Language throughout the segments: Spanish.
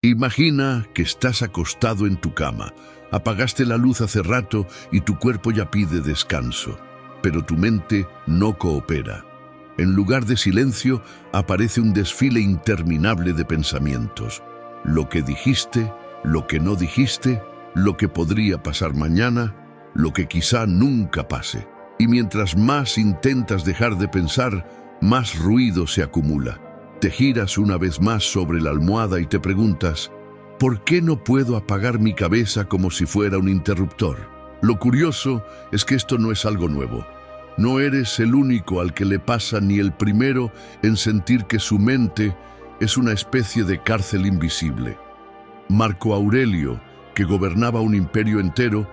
Imagina que estás acostado en tu cama. Apagaste la luz hace rato y tu cuerpo ya pide descanso, pero tu mente no coopera. En lugar de silencio, aparece un desfile interminable de pensamientos. Lo que dijiste, lo que no dijiste, lo que podría pasar mañana, lo que quizá nunca pase. Y mientras más intentas dejar de pensar, más ruido se acumula. Te giras una vez más sobre la almohada y te preguntas, ¿por qué no puedo apagar mi cabeza como si fuera un interruptor? Lo curioso es que esto no es algo nuevo. No eres el único al que le pasa ni el primero en sentir que su mente es una especie de cárcel invisible. Marco Aurelio, que gobernaba un imperio entero,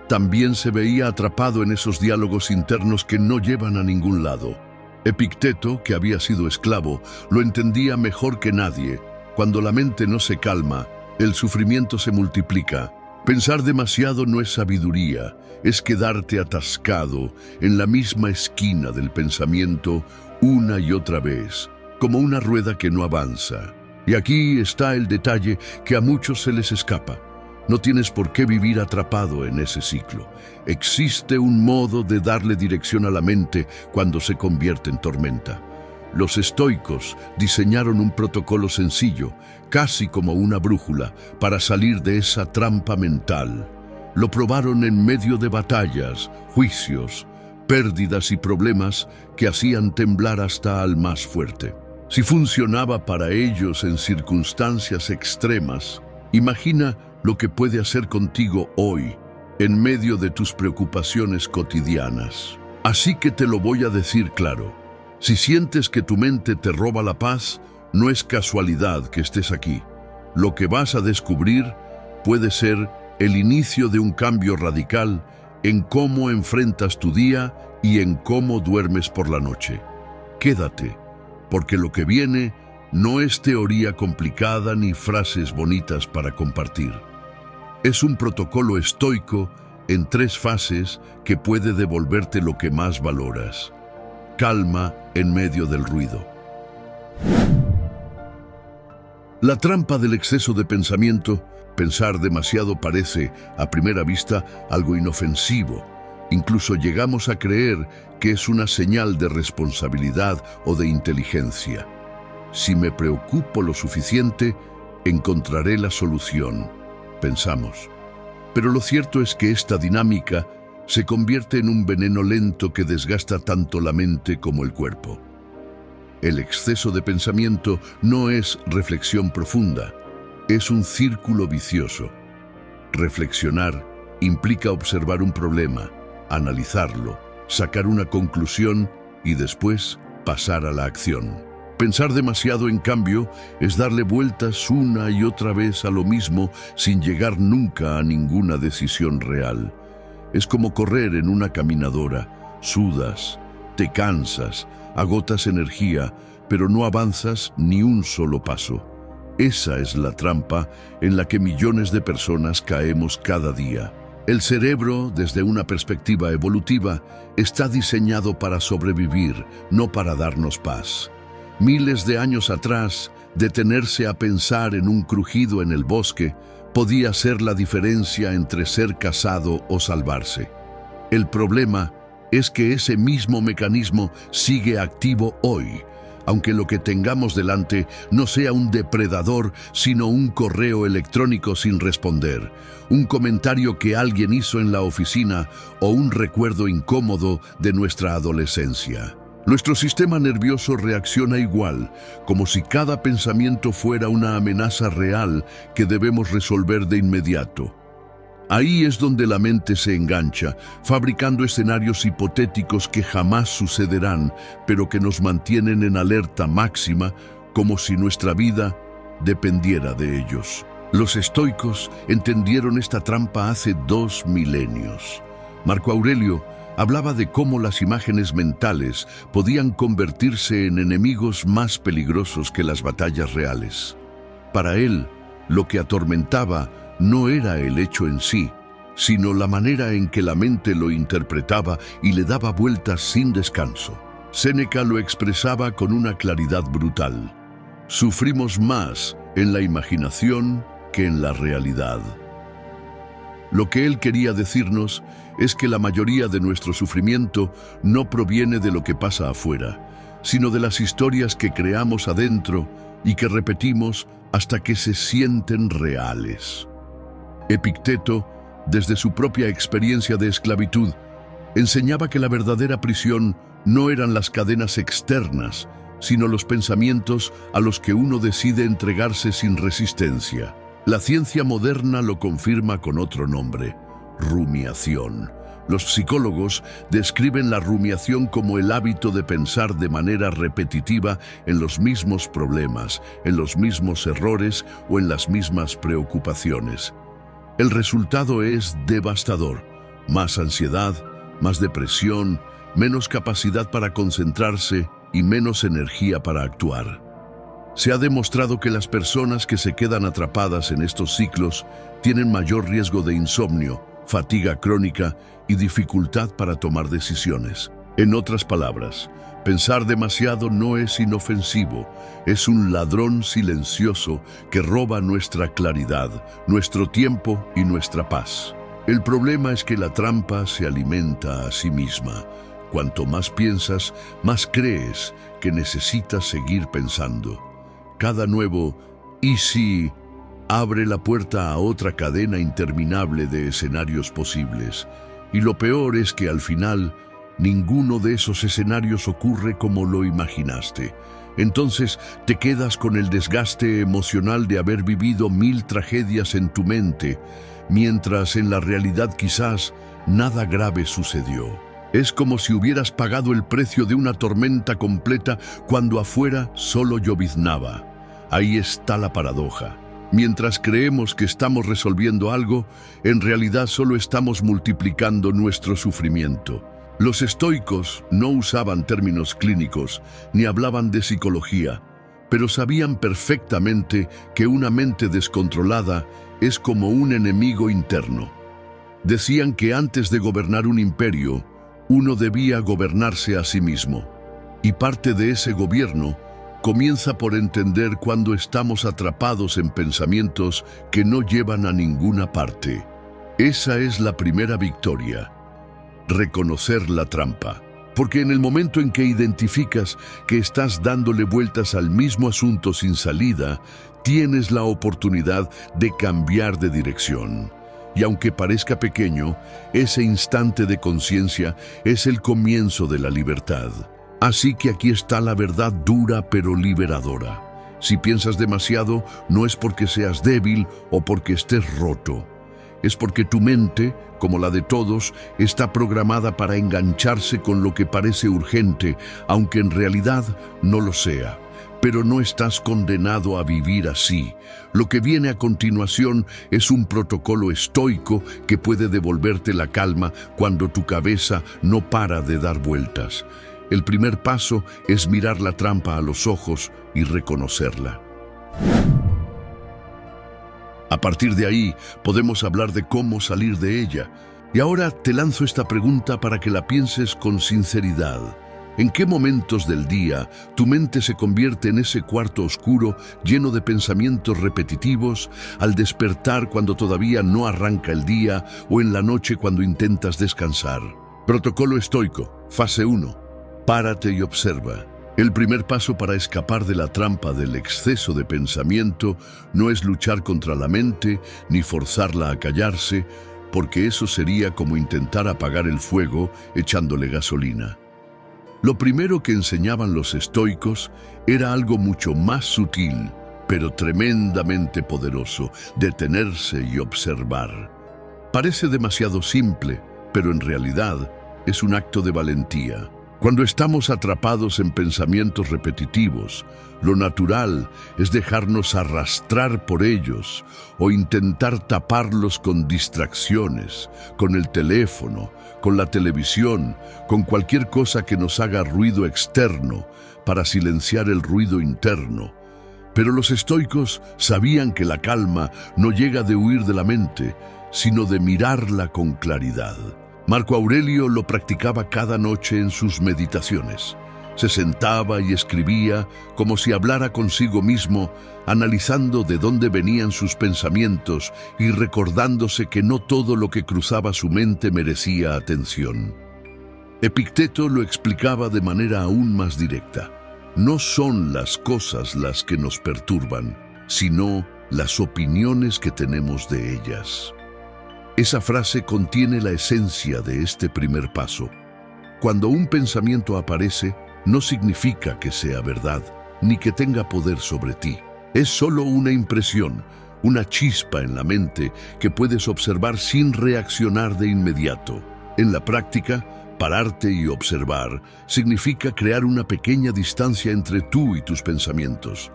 también se veía atrapado en esos diálogos internos que no llevan a ningún lado. Epicteto, que había sido esclavo, lo entendía mejor que nadie. Cuando la mente no se calma, el sufrimiento se multiplica. Pensar demasiado no es sabiduría, es quedarte atascado en la misma esquina del pensamiento una y otra vez, como una rueda que no avanza. Y aquí está el detalle que a muchos se les escapa. No tienes por qué vivir atrapado en ese ciclo. Existe un modo de darle dirección a la mente cuando se convierte en tormenta. Los estoicos diseñaron un protocolo sencillo, casi como una brújula, para salir de esa trampa mental. Lo probaron en medio de batallas, juicios, pérdidas y problemas que hacían temblar hasta al más fuerte. Si funcionaba para ellos en circunstancias extremas, imagina lo que puede hacer contigo hoy, en medio de tus preocupaciones cotidianas. Así que te lo voy a decir claro. Si sientes que tu mente te roba la paz, no es casualidad que estés aquí. Lo que vas a descubrir puede ser el inicio de un cambio radical en cómo enfrentas tu día y en cómo duermes por la noche. Quédate, porque lo que viene no es teoría complicada ni frases bonitas para compartir. Es un protocolo estoico en 3 fases que puede devolverte lo que más valoras. Calma en medio del ruido. La trampa del exceso de pensamiento. Pensar demasiado parece, a primera vista, algo inofensivo. Incluso llegamos a creer que es una señal de responsabilidad o de inteligencia. Si me preocupo lo suficiente, encontraré la solución, pensamos. Pero lo cierto es que esta dinámica se convierte en un veneno lento que desgasta tanto la mente como el cuerpo. El exceso de pensamiento no es reflexión profunda, es un círculo vicioso. Reflexionar implica observar un problema, analizarlo, sacar una conclusión y después pasar a la acción. Pensar demasiado, en cambio, es darle vueltas una y otra vez a lo mismo sin llegar nunca a ninguna decisión real. Es como correr en una caminadora. Sudas, te cansas, agotas energía, pero no avanzas ni un solo paso. Esa es la trampa en la que millones de personas caemos cada día. El cerebro, desde una perspectiva evolutiva, está diseñado para sobrevivir, no para darnos paz. Miles de años atrás, detenerse a pensar en un crujido en el bosque podía ser la diferencia entre ser cazado o salvarse. El problema es que ese mismo mecanismo sigue activo hoy, aunque lo que tengamos delante no sea un depredador, sino un correo electrónico sin responder, un comentario que alguien hizo en la oficina o un recuerdo incómodo de nuestra adolescencia. Nuestro sistema nervioso reacciona igual, como si cada pensamiento fuera una amenaza real que debemos resolver de inmediato. Ahí es donde la mente se engancha, fabricando escenarios hipotéticos que jamás sucederán, pero que nos mantienen en alerta máxima, como si nuestra vida dependiera de ellos. Los estoicos entendieron esta trampa hace 2 milenios. Marco Aurelio hablaba de cómo las imágenes mentales podían convertirse en enemigos más peligrosos que las batallas reales. Para él, lo que atormentaba no era el hecho en sí, sino la manera en que la mente lo interpretaba y le daba vueltas sin descanso. Séneca lo expresaba con una claridad brutal. Sufrimos más en la imaginación que en la realidad. Lo que él quería decirnos es que la mayoría de nuestro sufrimiento no proviene de lo que pasa afuera, sino de las historias que creamos adentro y que repetimos hasta que se sienten reales. Epicteto, desde su propia experiencia de esclavitud, enseñaba que la verdadera prisión no eran las cadenas externas, sino los pensamientos a los que uno decide entregarse sin resistencia. La ciencia moderna lo confirma con otro nombre: rumiación. Los psicólogos describen la rumiación como el hábito de pensar de manera repetitiva en los mismos problemas, en los mismos errores o en las mismas preocupaciones. El resultado es devastador: más ansiedad, más depresión, menos capacidad para concentrarse y menos energía para actuar. Se ha demostrado que las personas que se quedan atrapadas en estos ciclos tienen mayor riesgo de insomnio, fatiga crónica y dificultad para tomar decisiones. En otras palabras, pensar demasiado no es inofensivo, es un ladrón silencioso que roba nuestra claridad, nuestro tiempo y nuestra paz. El problema es que la trampa se alimenta a sí misma. Cuanto más piensas, más crees que necesitas seguir pensando. Cada nuevo «y si» abre la puerta a otra cadena interminable de escenarios posibles. Y lo peor es que al final, ninguno de esos escenarios ocurre como lo imaginaste. Entonces te quedas con el desgaste emocional de haber vivido 1000 tragedias en tu mente, mientras en la realidad quizás nada grave sucedió. Es como si hubieras pagado el precio de una tormenta completa cuando afuera solo lloviznaba. Ahí está la paradoja. Mientras creemos que estamos resolviendo algo, en realidad solo estamos multiplicando nuestro sufrimiento. Los estoicos no usaban términos clínicos ni hablaban de psicología, pero sabían perfectamente que una mente descontrolada es como un enemigo interno. Decían que antes de gobernar un imperio, uno debía gobernarse a sí mismo. Y parte de ese gobierno comienza por entender cuando estamos atrapados en pensamientos que no llevan a ninguna parte. Esa es la primera victoria: reconocer la trampa. Porque en el momento en que identificas que estás dándole vueltas al mismo asunto sin salida, tienes la oportunidad de cambiar de dirección. Y aunque parezca pequeño, ese instante de conciencia es el comienzo de la libertad. Así que aquí está la verdad dura pero liberadora. Si piensas demasiado, no es porque seas débil o porque estés roto. Es porque tu mente, como la de todos, está programada para engancharse con lo que parece urgente, aunque en realidad no lo sea. Pero no estás condenado a vivir así. Lo que viene a continuación es un protocolo estoico que puede devolverte la calma cuando tu cabeza no para de dar vueltas. El primer paso es mirar la trampa a los ojos y reconocerla. A partir de ahí, podemos hablar de cómo salir de ella. Y ahora te lanzo esta pregunta para que la pienses con sinceridad. ¿En qué momentos del día tu mente se convierte en ese cuarto oscuro lleno de pensamientos repetitivos, al despertar cuando todavía no arranca el día o en la noche cuando intentas descansar? Protocolo estoico, fase 1. Párate y observa. El primer paso para escapar de la trampa del exceso de pensamiento no es luchar contra la mente ni forzarla a callarse, porque eso sería como intentar apagar el fuego echándole gasolina. Lo primero que enseñaban los estoicos era algo mucho más sutil, pero tremendamente poderoso: detenerse y observar. Parece demasiado simple, pero en realidad es un acto de valentía. Cuando estamos atrapados en pensamientos repetitivos, lo natural es dejarnos arrastrar por ellos o intentar taparlos con distracciones, con el teléfono, con la televisión, con cualquier cosa que nos haga ruido externo para silenciar el ruido interno. Pero los estoicos sabían que la calma no llega de huir de la mente, sino de mirarla con claridad. Marco Aurelio lo practicaba cada noche en sus meditaciones. Se sentaba y escribía como si hablara consigo mismo, analizando de dónde venían sus pensamientos y recordándose que no todo lo que cruzaba su mente merecía atención. Epicteto lo explicaba de manera aún más directa. No son las cosas las que nos perturban, sino las opiniones que tenemos de ellas. Esa frase contiene la esencia de este primer paso. Cuando un pensamiento aparece, no significa que sea verdad, ni que tenga poder sobre ti. Es solo una impresión, una chispa en la mente que puedes observar sin reaccionar de inmediato. En la práctica, pararte y observar significa crear una pequeña distancia entre tú y tus pensamientos.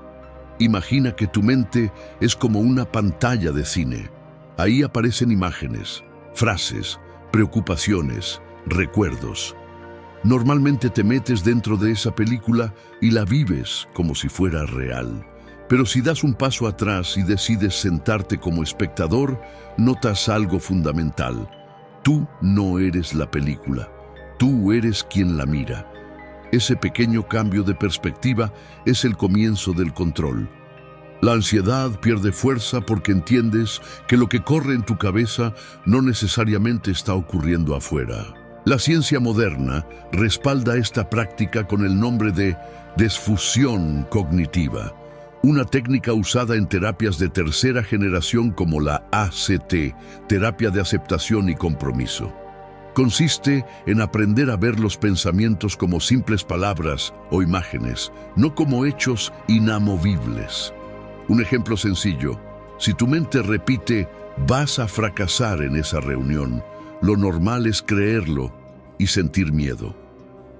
Imagina que tu mente es como una pantalla de cine. Ahí aparecen imágenes, frases, preocupaciones, recuerdos. Normalmente te metes dentro de esa película y la vives como si fuera real. Pero si das un paso atrás y decides sentarte como espectador, notas algo fundamental. Tú no eres la película, tú eres quien la mira. Ese pequeño cambio de perspectiva es el comienzo del control. La ansiedad pierde fuerza porque entiendes que lo que corre en tu cabeza no necesariamente está ocurriendo afuera. La ciencia moderna respalda esta práctica con el nombre de desfusión cognitiva, una técnica usada en terapias de tercera generación como la ACT, terapia de aceptación y compromiso. Consiste en aprender a ver los pensamientos como simples palabras o imágenes, no como hechos inamovibles. Un ejemplo sencillo: si tu mente repite «vas a fracasar en esa reunión», lo normal es creerlo y sentir miedo.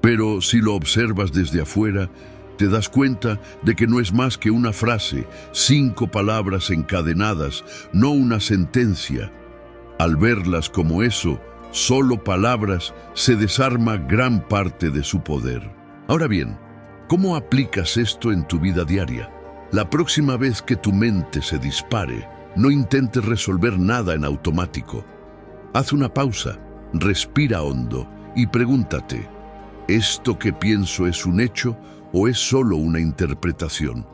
Pero si lo observas desde afuera, te das cuenta de que no es más que una frase, 5 palabras encadenadas, no una sentencia. Al verlas como eso, solo palabras, se desarma gran parte de su poder. Ahora bien, ¿cómo aplicas esto en tu vida diaria? La próxima vez que tu mente se dispare, no intentes resolver nada en automático. Haz una pausa, respira hondo y pregúntate, ¿esto que pienso es un hecho o es solo una interpretación?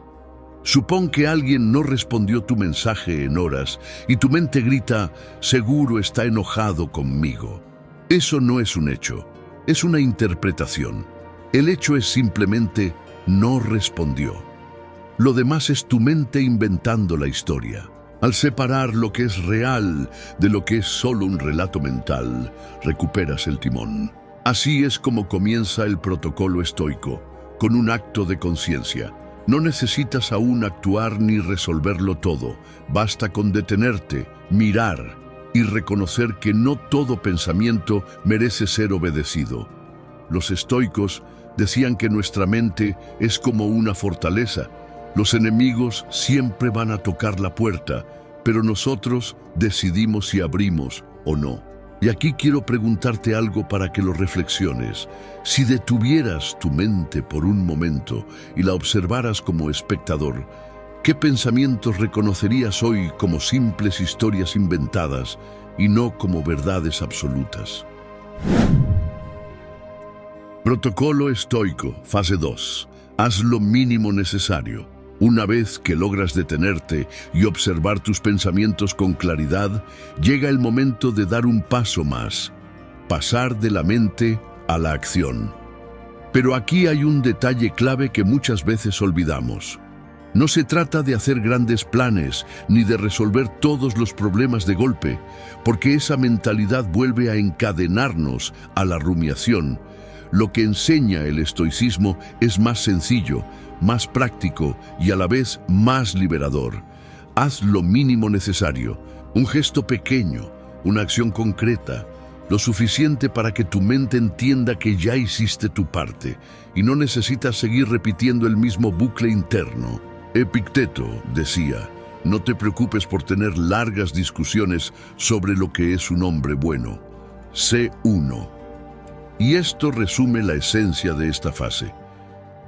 Supón que alguien no respondió tu mensaje en horas y tu mente grita, seguro está enojado conmigo. Eso no es un hecho, es una interpretación. El hecho es simplemente no respondió. Lo demás es tu mente inventando la historia. Al separar lo que es real de lo que es solo un relato mental, recuperas el timón. Así es como comienza el protocolo estoico, con un acto de conciencia. No necesitas aún actuar ni resolverlo todo. Basta con detenerte, mirar y reconocer que no todo pensamiento merece ser obedecido. Los estoicos decían que nuestra mente es como una fortaleza. Los enemigos siempre van a tocar la puerta, pero nosotros decidimos si abrimos o no. Y aquí quiero preguntarte algo para que lo reflexiones. Si detuvieras tu mente por un momento y la observaras como espectador, ¿qué pensamientos reconocerías hoy como simples historias inventadas y no como verdades absolutas? Protocolo estoico, fase 2. Haz lo mínimo necesario. Una vez que logras detenerte y observar tus pensamientos con claridad, llega el momento de dar un paso más, pasar de la mente a la acción. Pero aquí hay un detalle clave que muchas veces olvidamos. No se trata de hacer grandes planes ni de resolver todos los problemas de golpe, porque esa mentalidad vuelve a encadenarnos a la rumiación. Lo que enseña el estoicismo es más sencillo, más práctico y a la vez más liberador. Haz lo mínimo necesario, un gesto pequeño, una acción concreta, lo suficiente para que tu mente entienda que ya hiciste tu parte y no necesitas seguir repitiendo el mismo bucle interno. Epicteto decía, no te preocupes por tener largas discusiones sobre lo que es un hombre bueno. Sé uno. Y esto resume la esencia de esta fase.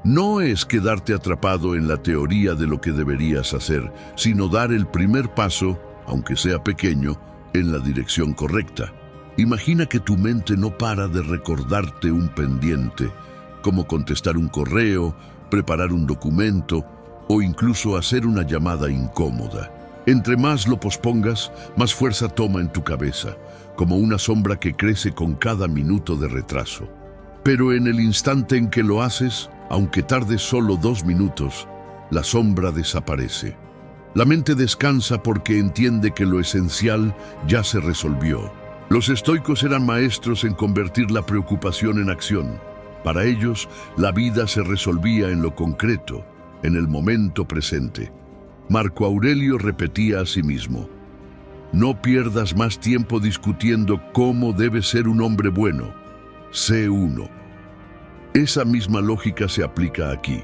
No es quedarte atrapado en la teoría de lo que deberías hacer, sino dar el primer paso, aunque sea pequeño, en la dirección correcta. Imagina que tu mente no para de recordarte un pendiente, como contestar un correo, preparar un documento o incluso hacer una llamada incómoda. Entre más lo pospongas, más fuerza toma en tu cabeza, como una sombra que crece con cada minuto de retraso. Pero en el instante en que lo haces, aunque tardes solo 2 minutos, la sombra desaparece. La mente descansa porque entiende que lo esencial ya se resolvió. Los estoicos eran maestros en convertir la preocupación en acción. Para ellos, la vida se resolvía en lo concreto, en el momento presente. Marco Aurelio repetía a sí mismo: no pierdas más tiempo discutiendo cómo debe ser un hombre bueno. Sé uno. Esa misma lógica se aplica aquí.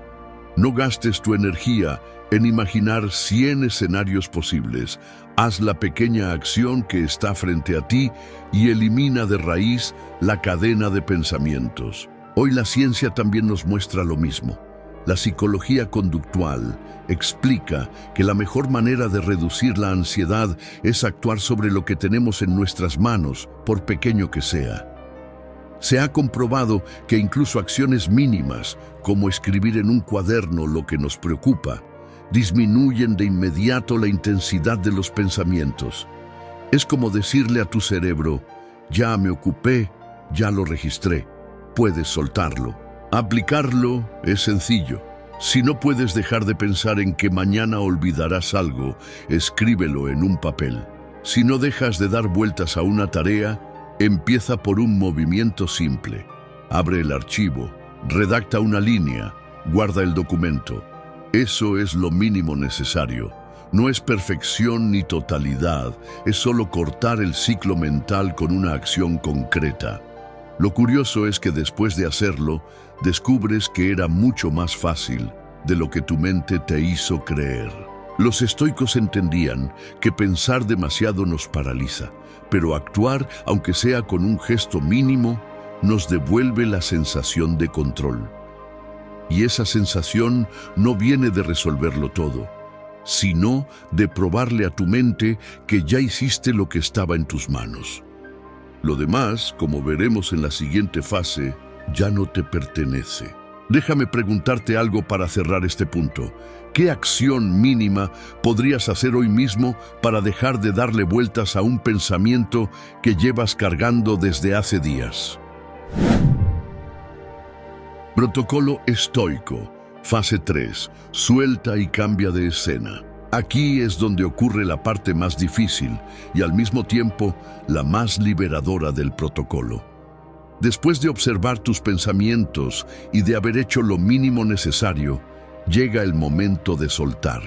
No gastes tu energía en imaginar 100 escenarios posibles. Haz la pequeña acción que está frente a ti y elimina de raíz la cadena de pensamientos. Hoy la ciencia también nos muestra lo mismo. La psicología conductual explica que la mejor manera de reducir la ansiedad es actuar sobre lo que tenemos en nuestras manos, por pequeño que sea. Se ha comprobado que incluso acciones mínimas, como escribir en un cuaderno lo que nos preocupa, disminuyen de inmediato la intensidad de los pensamientos. Es como decirle a tu cerebro: ya me ocupé, ya lo registré, puedes soltarlo. Aplicarlo es sencillo. Si no puedes dejar de pensar en que mañana olvidarás algo, escríbelo en un papel. Si no dejas de dar vueltas a una tarea, empieza por un movimiento simple. Abre el archivo, redacta una línea, guarda el documento. Eso es lo mínimo necesario. No es perfección ni totalidad, es solo cortar el ciclo mental con una acción concreta. Lo curioso es que después de hacerlo, descubres que era mucho más fácil de lo que tu mente te hizo creer. Los estoicos entendían que pensar demasiado nos paraliza, pero actuar, aunque sea con un gesto mínimo, nos devuelve la sensación de control. Y esa sensación no viene de resolverlo todo, sino de probarle a tu mente que ya hiciste lo que estaba en tus manos. Lo demás, como veremos en la siguiente fase, ya no te pertenece. Déjame preguntarte algo para cerrar este punto. ¿Qué acción mínima podrías hacer hoy mismo para dejar de darle vueltas a un pensamiento que llevas cargando desde hace días? Protocolo estoico, fase 3. Suelta y cambia de escena. Aquí es donde ocurre la parte más difícil y al mismo tiempo la más liberadora del protocolo. Después de observar tus pensamientos y de haber hecho lo mínimo necesario, llega el momento de soltar.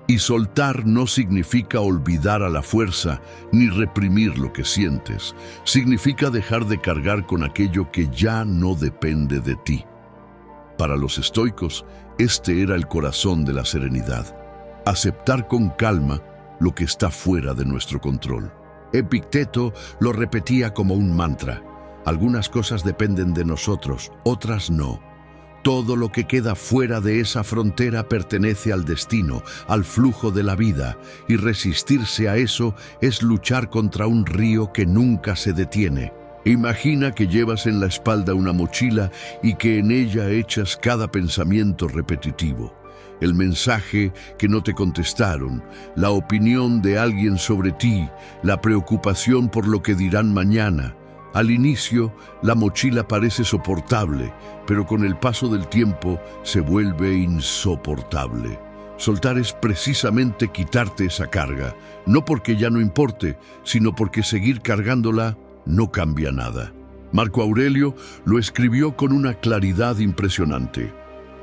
Y soltar no significa olvidar a la fuerza ni reprimir lo que sientes. Significa dejar de cargar con aquello que ya no depende de ti. Para los estoicos, este era el corazón de la serenidad. Aceptar con calma lo que está fuera de nuestro control. Epicteto lo repetía como un mantra. Algunas cosas dependen de nosotros, otras no. Todo lo que queda fuera de esa frontera pertenece al destino, al flujo de la vida, y resistirse a eso es luchar contra un río que nunca se detiene. Imagina que llevas en la espalda una mochila y que en ella echas cada pensamiento repetitivo. El mensaje que no te contestaron, la opinión de alguien sobre ti, la preocupación por lo que dirán mañana. Al inicio, la mochila parece soportable, pero con el paso del tiempo se vuelve insoportable. Soltar es precisamente quitarte esa carga, no porque ya no importe, sino porque seguir cargándola no cambia nada. Marco Aurelio lo escribió con una claridad impresionante.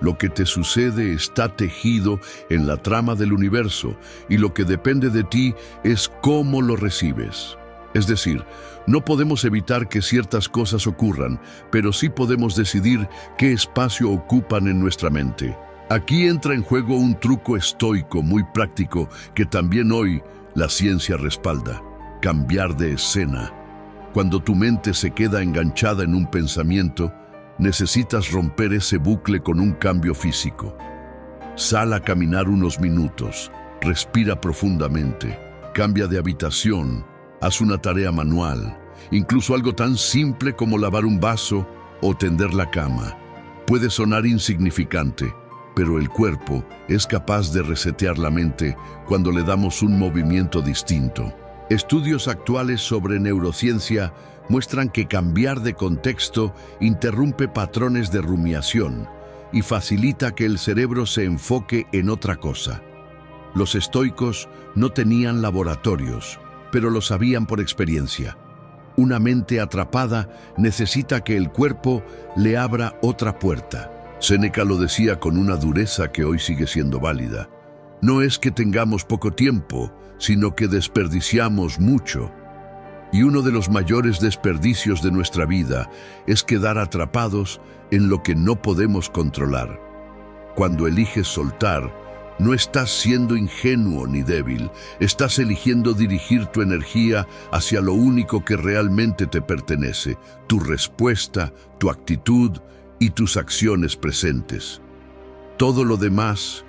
Lo que te sucede está tejido en la trama del universo y lo que depende de ti es cómo lo recibes. Es decir, no podemos evitar que ciertas cosas ocurran, pero sí podemos decidir qué espacio ocupan en nuestra mente. Aquí entra en juego un truco estoico muy práctico que también hoy la ciencia respalda: cambiar de escena. Cuando tu mente se queda enganchada en un pensamiento, necesitas romper ese bucle con un cambio físico. Sal a caminar unos minutos, respira profundamente, cambia de habitación, haz una tarea manual, incluso algo tan simple como lavar un vaso o tender la cama. Puede sonar insignificante, pero el cuerpo es capaz de resetear la mente cuando le damos un movimiento distinto. Estudios actuales sobre neurociencia muestran que cambiar de contexto interrumpe patrones de rumiación y facilita que el cerebro se enfoque en otra cosa. Los estoicos no tenían laboratorios, pero lo sabían por experiencia. Una mente atrapada necesita que el cuerpo le abra otra puerta. Séneca lo decía con una dureza que hoy sigue siendo válida. No es que tengamos poco tiempo, sino que desperdiciamos mucho. Y uno de los mayores desperdicios de nuestra vida es quedar atrapados en lo que no podemos controlar. Cuando eliges soltar, no estás siendo ingenuo ni débil, estás eligiendo dirigir tu energía hacia lo único que realmente te pertenece, tu respuesta, tu actitud y tus acciones presentes. Todo lo demás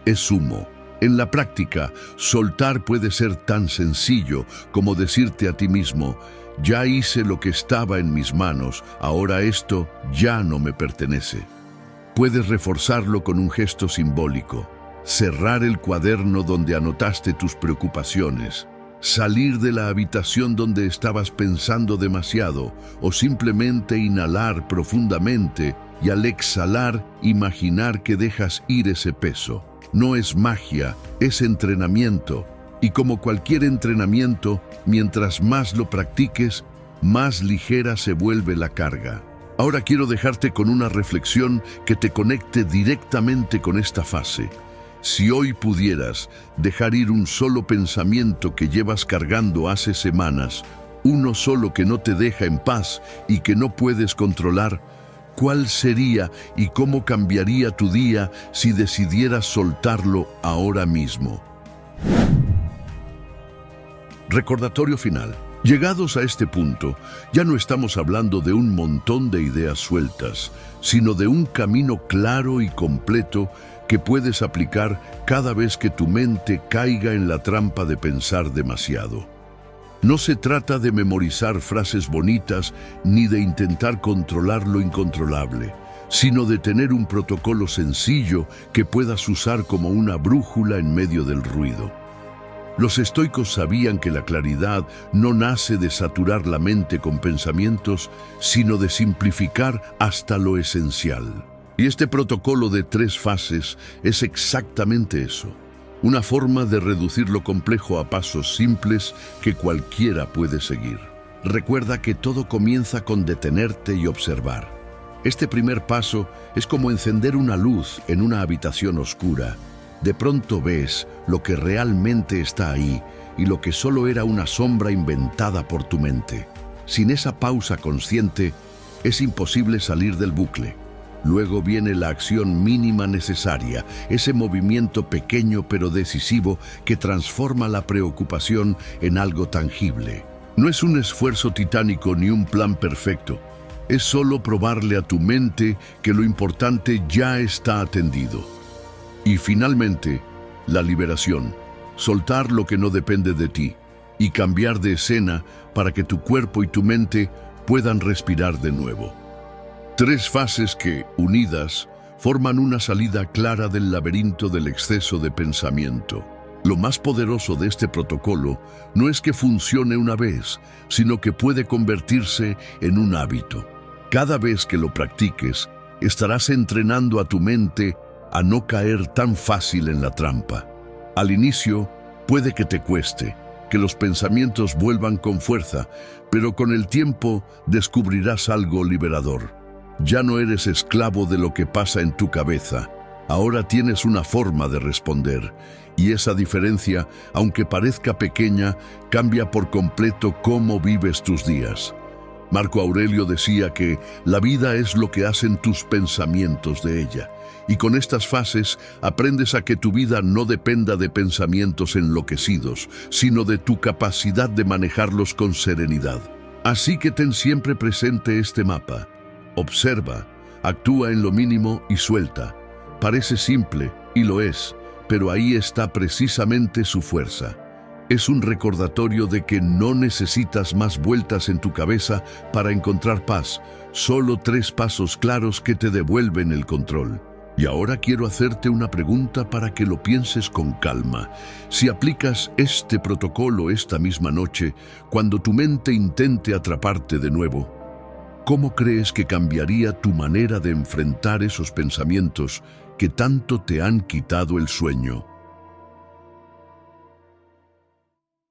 es humo. En la práctica, soltar puede ser tan sencillo como decirte a ti mismo: ya hice lo que estaba en mis manos, ahora esto ya no me pertenece. Puedes reforzarlo con un gesto simbólico. Cerrar el cuaderno donde anotaste tus preocupaciones, salir de la habitación donde estabas pensando demasiado o simplemente inhalar profundamente y al exhalar imaginar que dejas ir ese peso. No es magia, es entrenamiento y como cualquier entrenamiento, mientras más lo practiques, más ligera se vuelve la carga. Ahora quiero dejarte con una reflexión que te conecte directamente con esta fase. Si hoy pudieras dejar ir un solo pensamiento que llevas cargando hace semanas, uno solo que no te deja en paz y que no puedes controlar, ¿cuál sería y cómo cambiaría tu día si decidieras soltarlo ahora mismo? Recordatorio final. Llegados a este punto, ya no estamos hablando de un montón de ideas sueltas, sino de un camino claro y completo que puedes aplicar cada vez que tu mente caiga en la trampa de pensar demasiado. No se trata de memorizar frases bonitas ni de intentar controlar lo incontrolable, sino de tener un protocolo sencillo que puedas usar como una brújula en medio del ruido. Los estoicos sabían que la claridad no nace de saturar la mente con pensamientos, sino de simplificar hasta lo esencial. Y este protocolo de 3 fases es exactamente eso, una forma de reducir lo complejo a pasos simples que cualquiera puede seguir. Recuerda que todo comienza con detenerte y observar. Este primer paso es como encender una luz en una habitación oscura. De pronto ves lo que realmente está ahí y lo que solo era una sombra inventada por tu mente. Sin esa pausa consciente, es imposible salir del bucle. Luego viene la acción mínima necesaria, ese movimiento pequeño pero decisivo que transforma la preocupación en algo tangible. No es un esfuerzo titánico ni un plan perfecto. Es solo probarle a tu mente que lo importante ya está atendido. Y finalmente, la liberación. Soltar lo que no depende de ti y cambiar de escena para que tu cuerpo y tu mente puedan respirar de nuevo. 3 fases que, unidas, forman una salida clara del laberinto del exceso de pensamiento. Lo más poderoso de este protocolo no es que funcione una vez, sino que puede convertirse en un hábito. Cada vez que lo practiques, estarás entrenando a tu mente a no caer tan fácil en la trampa. Al inicio, puede que te cueste, que los pensamientos vuelvan con fuerza, pero con el tiempo descubrirás algo liberador. Ya no eres esclavo de lo que pasa en tu cabeza. Ahora tienes una forma de responder, y esa diferencia, aunque parezca pequeña, cambia por completo cómo vives tus días. Marco Aurelio decía que la vida es lo que hacen tus pensamientos de ella, y con estas fases aprendes a que tu vida no dependa de pensamientos enloquecidos, sino de tu capacidad de manejarlos con serenidad. Así que ten siempre presente este mapa. Observa, actúa en lo mínimo y suelta. Parece simple, y lo es, pero ahí está precisamente su fuerza. Es un recordatorio de que no necesitas más vueltas en tu cabeza para encontrar paz, solo 3 pasos claros que te devuelven el control. Y ahora quiero hacerte una pregunta para que lo pienses con calma. Si aplicas este protocolo esta misma noche, cuando tu mente intente atraparte de nuevo, ¿cómo crees que cambiaría tu manera de enfrentar esos pensamientos que tanto te han quitado el sueño?